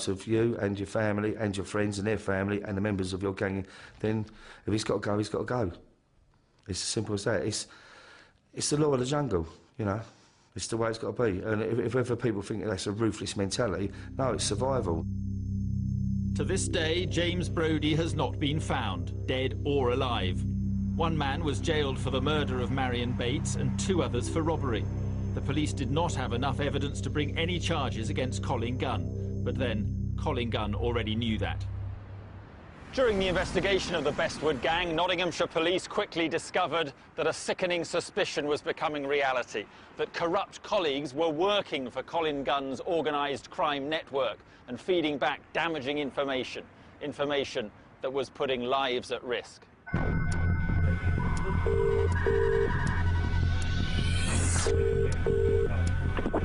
of you and your family and your friends and their family and the members of your gang, then if he's got to go, he's got to go. It's as simple as that. It's the law of the jungle, you know. It's the way it's got to be. And if ever people think that's a ruthless mentality, no, it's survival. To this day, James Brodie has not been found, dead or alive. One man was jailed for the murder of Marion Bates and 2 others for robbery. The police did not have enough evidence to bring any charges against Colin Gunn, but then Colin Gunn already knew that. During the investigation of the Bestwood gang, Nottinghamshire police quickly discovered that a sickening suspicion was becoming reality, that corrupt colleagues were working for Colin Gunn's organised crime network and feeding back damaging information that was putting lives at risk.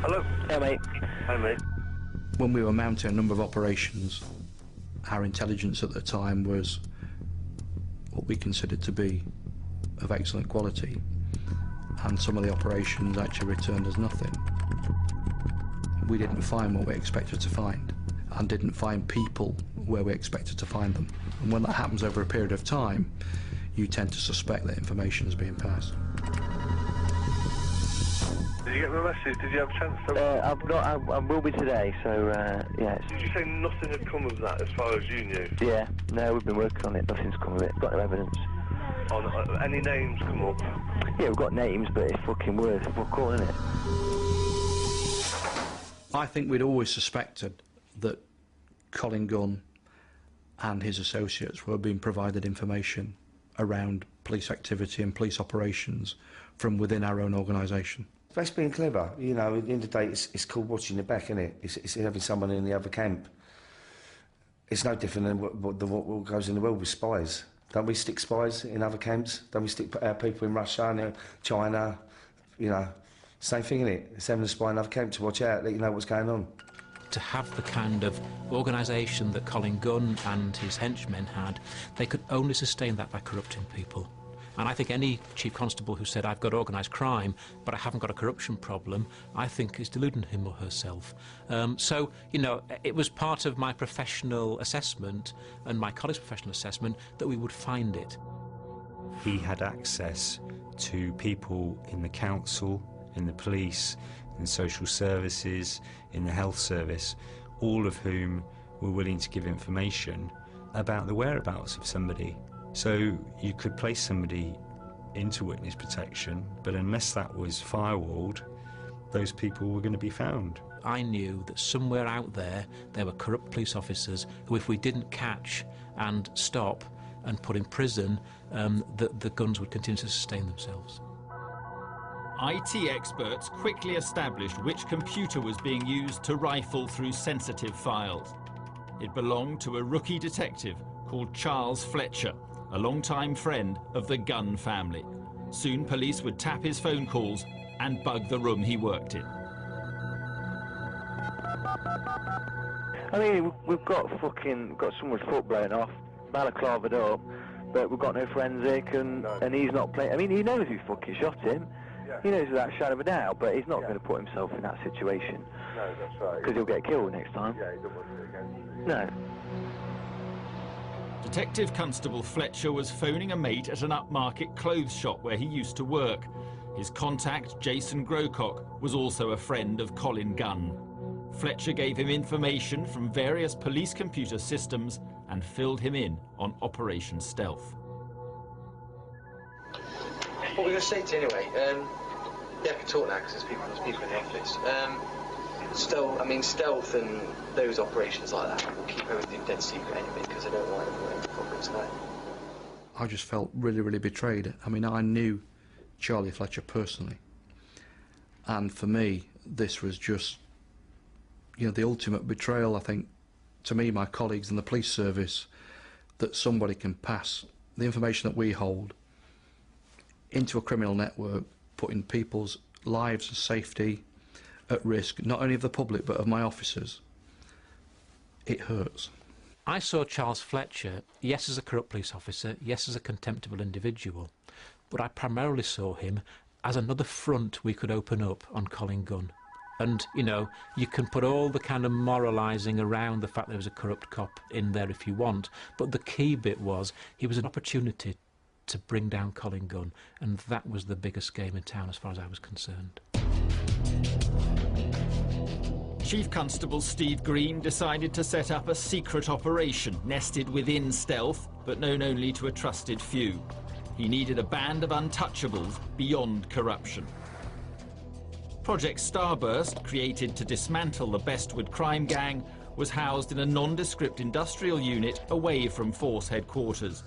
Hello. Hey, mate. Hi, mate. When we were mounting a number of operations, our intelligence at the time was what we considered to be of excellent quality, and some of the operations actually returned as nothing. We didn't find what we expected to find, and didn't find people where we expected to find them. And when that happens over a period of time, you tend to suspect that information is being passed. Did you get my message? Did you have a chance to... I will be today, so, yeah. Did you say nothing had come of that as far as you knew? Yeah, no, we've been working on it, nothing's come of it. Got no evidence. Any names come up? Yeah, we've got names, but it's fucking worth calling it. I think we'd always suspected that Colin Gunn and his associates were being provided information around police activity and police operations from within our own organisation. That's being clever, you know. At the end of the day, it's called watching your back, isn't it? It's having someone in the other camp. It's no different than what goes in the world with spies. Don't we stick spies in other camps? Don't we stick our people in Russia and China? You know, same thing, isn't it? It's having a spy in another camp to watch out, let you know what's going on. To have the kind of organisation that Colin Gunn and his henchmen had, they could only sustain that by corrupting people. And I think any chief constable who said, I've got organised crime, but I haven't got a corruption problem, I think is deluding him or herself. So, you know, it was part of my professional assessment and my colleague's professional assessment that we would find it. He had access to people in the council, in the police, in social services, in the health service, all of whom were willing to give information about the whereabouts of somebody. So you could place somebody into witness protection, but unless that was firewalled, those people were going to be found. I knew that somewhere out there were corrupt police officers who, if we didn't catch and stop and put in prison, the Gunns would continue to sustain themselves. IT experts quickly established which computer was being used to rifle through sensitive files. It belonged to a rookie detective called Charles Fletcher, a long-time friend of the Gunn family. Soon police would tap his phone calls and bug the room he worked in. I mean, we've got someone's foot blown off, balaclavaed up, but we've got no forensic, and he's not playing. I mean, he knows who fucking shot him. Yeah. He knows without a shadow of a doubt, but he's not going to put himself in that situation. No, that's right. Because he'll get killed next time. Yeah, he doesn't want to do it again. No. Detective Constable Fletcher was phoning a mate at an upmarket clothes shop where he used to work. His contact, Jason Grocock, was also a friend of Colin Gunn. Fletcher gave him information from various police computer systems and filled him in on Operation Stealth. What were we going to say to you anyway? Yeah, I can talk now because there's people in the office. Stealth and those operations like that, we'll keep everything dead secret anyway because I don't want anyone to fucking know. I just felt really, really betrayed. I mean, I knew Charlie Fletcher personally, and for me, this was just, you know, the ultimate betrayal, I think, to me, my colleagues in the police service, that somebody can pass the information that we hold into a criminal network, putting people's lives and safety at risk, not only of the public but of my officers. It hurts. I saw Charles Fletcher, yes, as a corrupt police officer, yes, as a contemptible individual, but I primarily saw him as another front we could open up on Colin Gunn. And, you know, you can put all the kind of moralising around the fact there was a corrupt cop in there if you want, but the key bit was he was an opportunity to bring down Colin Gunn, and that was the biggest game in town as far as I was concerned. Chief Constable Steve Green decided to set up a secret operation nested within stealth, but known only to a trusted few. He needed a band of untouchables beyond corruption. Project Starburst, created to dismantle the Bestwood crime gang, was housed in a nondescript industrial unit away from force headquarters.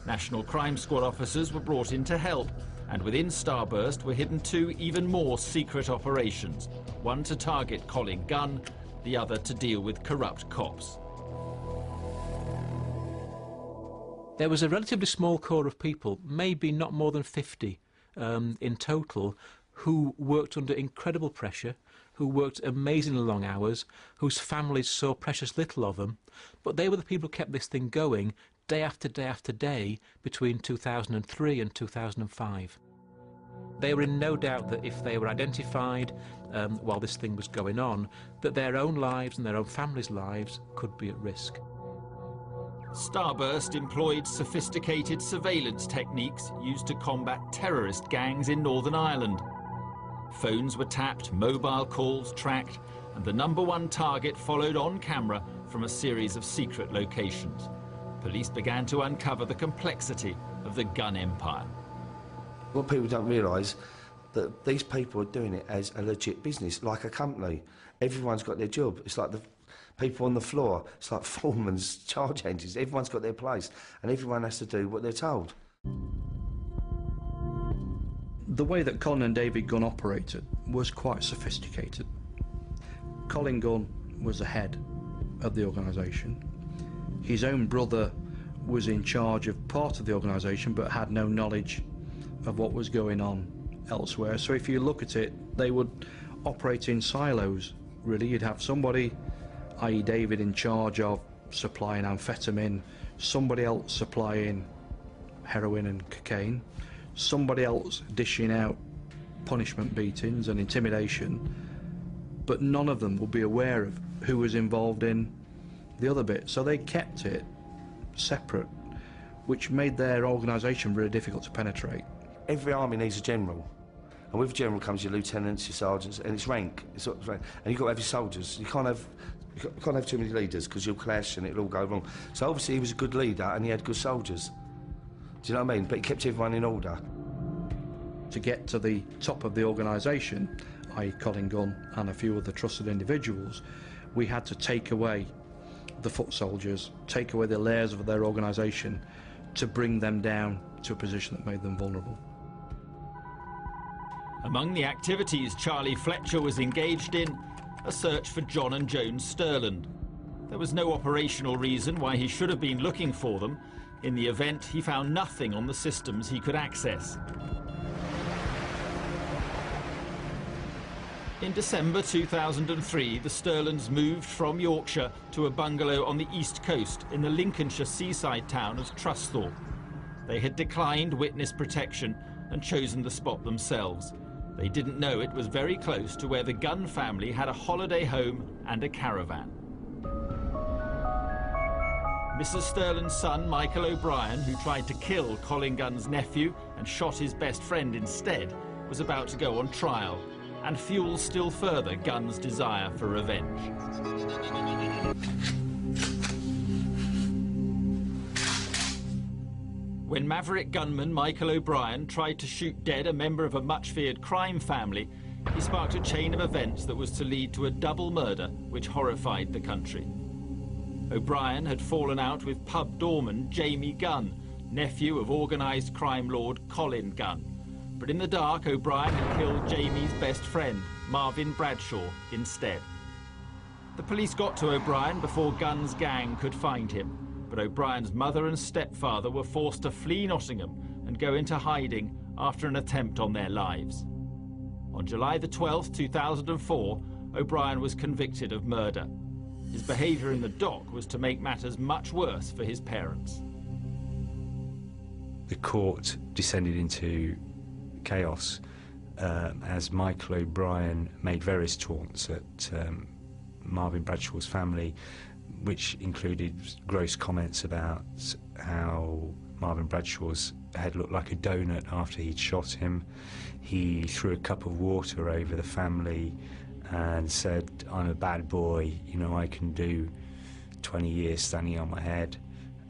National Crime Squad officers were brought in to help, and within Starburst were hidden two even more secret operations, one to target Colin Gunn, the other to deal with corrupt cops. There was a relatively small core of people, maybe not more than 50 in total, who worked under incredible pressure, who worked amazingly long hours, whose families saw precious little of them, but they were the people who kept this thing going day after day after day between 2003 and 2005. They were in no doubt that if they were identified while this thing was going on, that their own lives and their own families' lives could be at risk. Starburst employed sophisticated surveillance techniques used to combat terrorist gangs in Northern Ireland. Phones were tapped, mobile calls tracked, and the #1 target followed on camera from a series of secret locations. Police began to uncover the complexity of the Gunn empire. What people don't realise, that these people are doing it as a legit business, like a company. Everyone's got their job. It's like the people on the floor. It's like foremen's charge engines. Everyone's got their place, and everyone has to do what they're told. The way that Colin and David Gunn operated was quite sophisticated. Colin Gunn was the head of the organisation. His own brother was in charge of part of the organisation but had no knowledge of what was going on elsewhere. So if you look at it, they would operate in silos, really. You'd have somebody, i.e. David, in charge of supplying amphetamine, somebody else supplying heroin and cocaine, somebody else dishing out punishment beatings and intimidation, but none of them would be aware of who was involved in the other bit. So they kept it separate, which made their organisation really difficult to penetrate. Every army needs a general, and with a general comes your lieutenants, your sergeants, and it's rank. It's rank. And you've got to have your soldiers. You can't have too many leaders because you'll clash and it'll all go wrong. So obviously he was a good leader and he had good soldiers. Do you know what I mean? But he kept everyone in order. To get to the top of the organisation, i.e. Colin Gunn and a few other trusted individuals, we had to take away the foot soldiers, take away the layers of their organisation to bring them down to a position that made them vulnerable. Among the activities Charlie Fletcher was engaged in, a search for John and Joan Sterland. There was no operational reason why he should have been looking for them. In the event, he found nothing on the systems he could access. In December 2003, the Sterlands moved from Yorkshire to a bungalow on the east coast in the Lincolnshire seaside town of Trusthorpe. They had declined witness protection and chosen the spot themselves. They didn't know it was very close to where the Gunn family had a holiday home and a caravan. Mrs. Sterland's son, Michael O'Brien, who tried to kill Colin Gunn's nephew and shot his best friend instead, was about to go on trial and fuel still further Gunn's desire for revenge. When maverick gunman Michael O'Brien tried to shoot dead a member of a much-feared crime family, he sparked a chain of events that was to lead to a double murder which horrified the country. O'Brien had fallen out with pub doorman Jamie Gunn, nephew of organised crime lord Colin Gunn. But in the dark, O'Brien had killed Jamie's best friend, Marvin Bradshaw, instead. The police got to O'Brien before Gunn's gang could find him, but O'Brien's mother and stepfather were forced to flee Nottingham and go into hiding after an attempt on their lives. On July the 12th, 2004, O'Brien was convicted of murder. His behaviour in the dock was to make matters much worse for his parents. The court descended into chaos, as Michael O'Brien made various taunts at Marvin Bradshaw's family, which included gross comments about how Marvin Bradshaw's head looked like a donut after he'd shot him. He threw a cup of water over the family and said, "I'm a bad boy, you know, I can do 20 years standing on my head."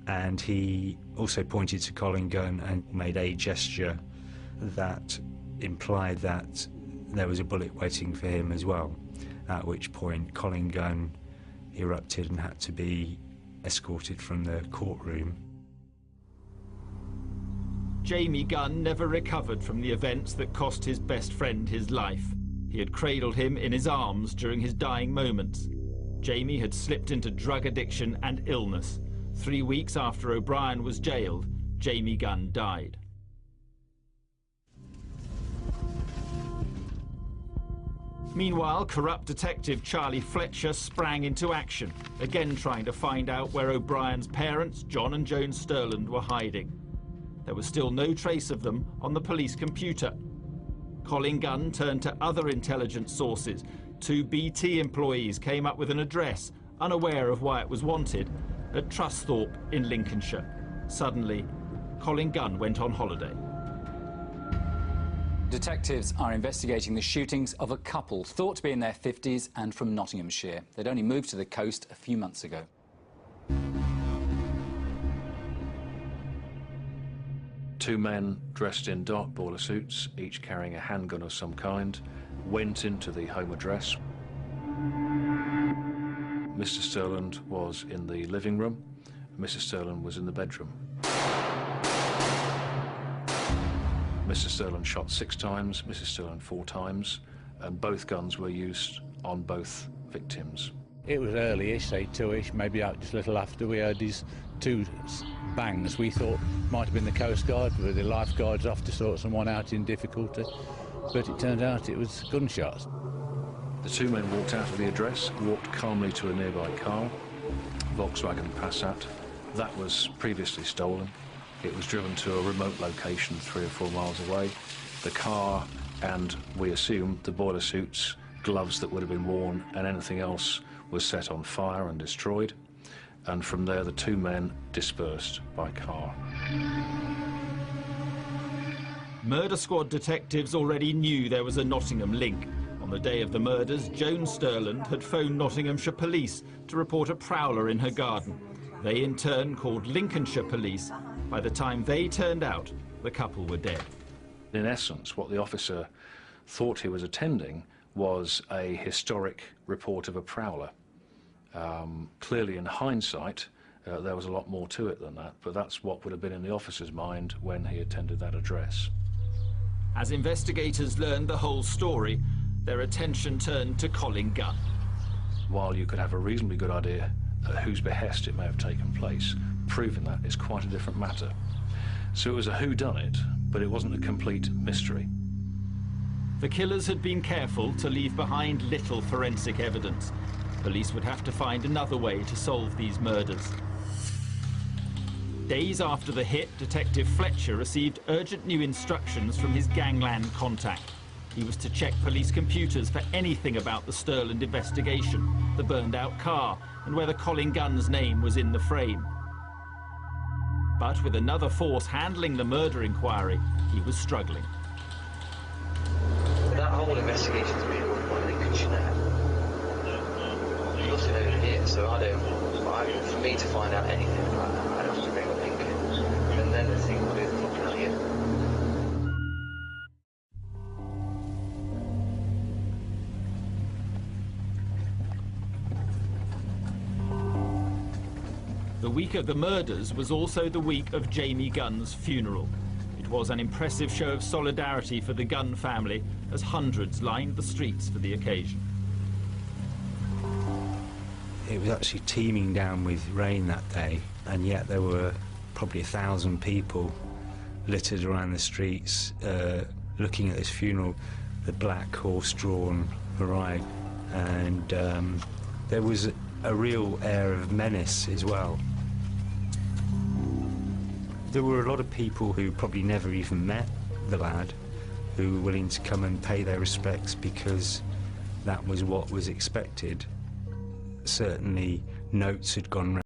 And he also pointed to Colin Gunn and made a gesture that implied that there was a bullet waiting for him as well, at which point Colin Gunn erupted and had to be escorted from the courtroom. Jamie Gunn never recovered from the events that cost his best friend his life. He had cradled him in his arms during his dying moments. Jamie had slipped into drug addiction and illness. 3 weeks after O'Brien was jailed, Jamie Gunn died. Meanwhile, corrupt detective Charlie Fletcher sprang into action, again trying to find out where O'Brien's parents, John and Joan Sterland, were hiding. There was still no trace of them on the police computer. Colin Gunn turned to other intelligence sources. 2 BT employees came up with an address, unaware of why it was wanted, at Trusthorpe in Lincolnshire. Suddenly, Colin Gunn went on holiday. Detectives are investigating the shootings of a couple thought to be in their 50s and from Nottinghamshire. They'd only moved to the coast a few months ago. Two men dressed in dark bowler suits, each carrying a handgun of some kind, went into the home address. Mr. Sterland was in the living room, Mrs. Sterland was in the bedroom. Mr. Sterland shot 6 times, Mrs. Sterland 4 times, and both guns were used on both victims. It was early-ish, say 2-ish, maybe out just a little after we heard these 2 bangs. We thought might have been the Coast Guard, with the lifeguards off to sort someone out in difficulty, but it turned out it was gunshots. The 2 men walked out of the address, walked calmly to a nearby car, Volkswagen Passat. That was previously stolen. It was driven to a remote location 3 or 4 miles away. The car and, we assume, the boiler suits, gloves that would have been worn, and anything else was set on fire and destroyed. And from there, the 2 men dispersed by car. Murder squad detectives already knew there was a Nottingham link. On the day of the murders, Joan Sterland had phoned Nottinghamshire police to report a prowler in her garden. They in turn called Lincolnshire police. By the time they turned out, the couple were dead. In essence, what the officer thought he was attending was a historic report of a prowler. Clearly, in hindsight, there was a lot more to it than that, but that's what would have been in the officer's mind when he attended that address. As investigators learned the whole story, their attention turned to Colin Gunn. While you could have a reasonably good idea at whose behest it may have taken place, proving that is quite a different matter. So it was a whodunit, but it wasn't a complete mystery. The killers had been careful to leave behind little forensic evidence. Police would have to find another way to solve these murders. Days after the hit, Detective Fletcher received urgent new instructions from his gangland contact. He was to check police computers for anything about the Sterland investigation, the burned-out car, and whether Colin Gunn's name was in the frame. But with another force handling the murder inquiry, he was struggling. That whole investigation's been run by Lincolnshire now. Nothing over here, so for me to find out anything about that, I'd have to ring up Lincoln. And then the thing would be fucking hell, yeah. The week of the murders was also the week of Jamie Gunn's funeral. It was an impressive show of solidarity for the Gunn family as hundreds lined the streets for the occasion. It was actually teeming down with rain that day, and yet there were probably 1,000 people littered around the streets looking at this funeral, the black horse-drawn variety, and there was a real air of menace as well. There were a lot of people who probably never even met the lad, who were willing to come and pay their respects because that was what was expected. Certainly notes had gone round